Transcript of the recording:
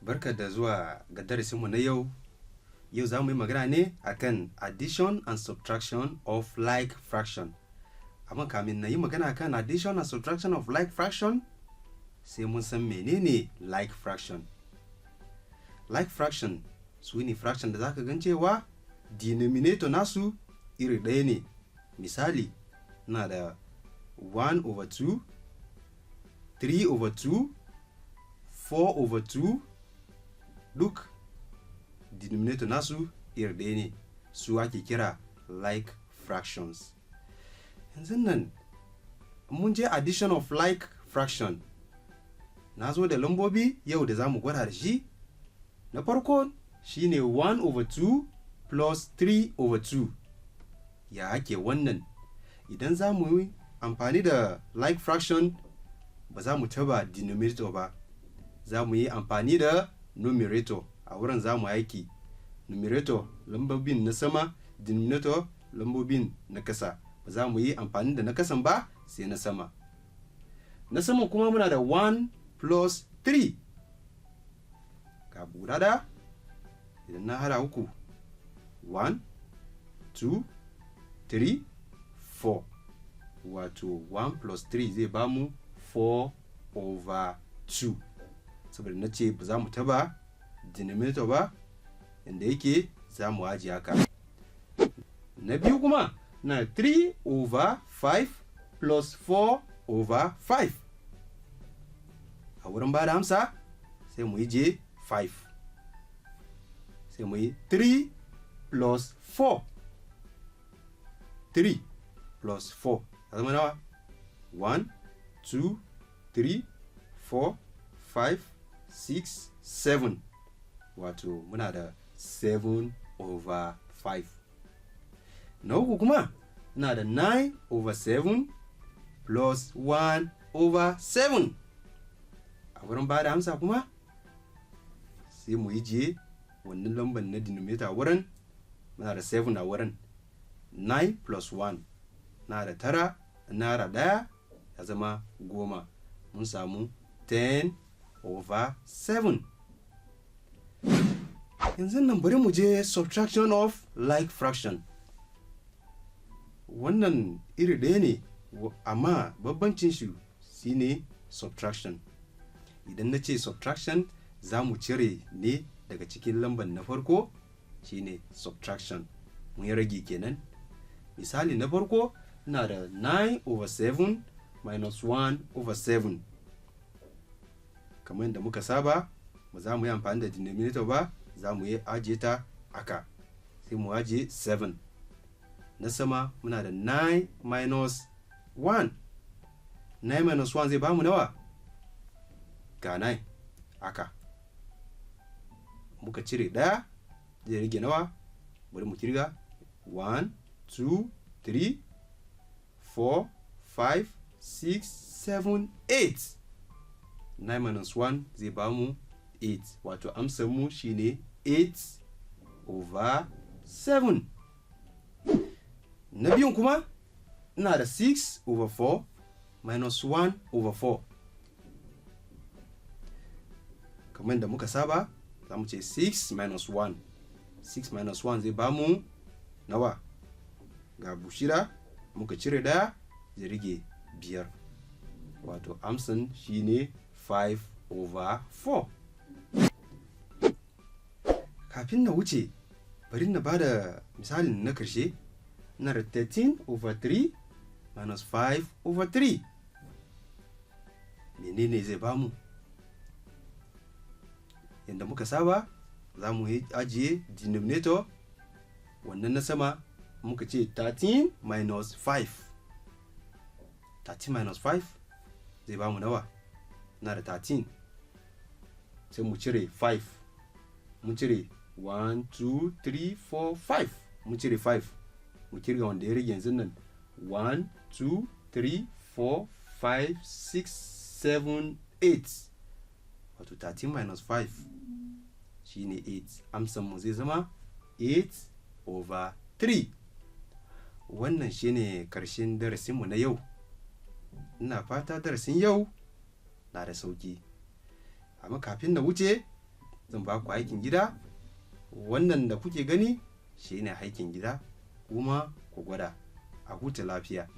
Barka da zuwa ga darasinmu na yau. Yau za mu yi magana ne akan addition and subtraction of like fraction. Amma kamin na yi magana akan addition and subtraction of like fraction, sai mun san menene like fraction. Like fraction su ne fraction da zaka gan cewa denominator nasu iri ɗaya ne. Misali, na da 1/2, 3/2, 4/2, duk denominator nasu iri ɗaya ne, su ake kira like fractions. Yanzu nan mun je addition of like fraction, na zo da lambobi yau da za mu gwada da shi. Na farko shine 1/2 plus 3/2. Ya ake wannan? Idan za mu yi amfani da like fraction, ba za mu taba denominator ba, za mu yi amfani da numerator. A wurin za mu aiki numerator lambobin na sama, denominator lambobin na kasa. Ba za mu yi amfani da na kasan ba, sai na sama. Na sama kuma muna da 1 plus 3. Ga guda da idan na hada uku, 1 2 3 4, wato 1 plus 3 zai ba mu 4/2. Saboda na ce ba za mu taba denominator ba, inda yake za mu ajiye haka. Na biyu kuma na 3/5 plus 4/5. A wurin ba da amsa sai mu yi je 5, sai mu yi 3 plus 4. 3 plus 4 ya zama nawa? 1 2 3 4 5 6 7, wato muna da 7/5. Na uku kuma na da 9/7 plus 1/7. A wurin ba da amsa kuma sai mu yi je wannan lambar na denominator wurin, muna da 7 a wurin. 9 plus 1 na da 9, na da 1 ya zama 10. Mun samu 10/7. Yanzu nan bari mu je subtraction of like fraction. Wannan iri ɗaya ne, amma babbancin shi shine subtraction. Idan na ce subtraction, za mu cire ne daga cikin lambar na farko, shine subtraction. Mun yi rage kenan. Misali na farko na da 9/7 minus 1/7. Kamar yadda muka saba, ba za mu yi amfani da denominator ba, za mu yi ajiye ta aka, sai mu ajiye 7. Na sama muna da 9 minus 1. 9 minus 1 zai ba mu nawa? Ga 9 aka. Muka cire ɗaya, zai rage nawa? Bari mu kirga. 1 2 3 4 5 6 7 8. 9 minus 1 zai ba mu 8, wato amsar mu shine 8/7. Na biyun kuma ina da 6/4 minus 1/4. Kamar da muka saba, za mu ce 6 minus 1. 6 minus 1 zai ba mu nawa? Ga bushira muka cire daya, zai rage 5, wato amsan shine 5/4. Kafin na wuce, bari na bada misalin na karshe. Na da 13/3 minus 5/3. Menene zai bamu? Yanda muka saba, za mu ajiye denominator wannan na sama, muka ce 13 minus 5. 13 minus 5 zai bamu nawa? Na da 13, sai mu cire 5. Mun cire 1 2 3 4 5, mun cire 5. Mu kirga wanda ya rage yanzu nan. 1 2 3 4 5 6 7 8, wato 13 minus 5 shine 8. Amsan mu zai zama 8/3. Wannan shine karshen darasinmu na yau. Ina fata darasin yau na da sauki. Amma kafin na wuce, zan ba ku aikin gida. Wannan da kuke gani shine aikin gida, kuma ku gwada. A huta lafiya.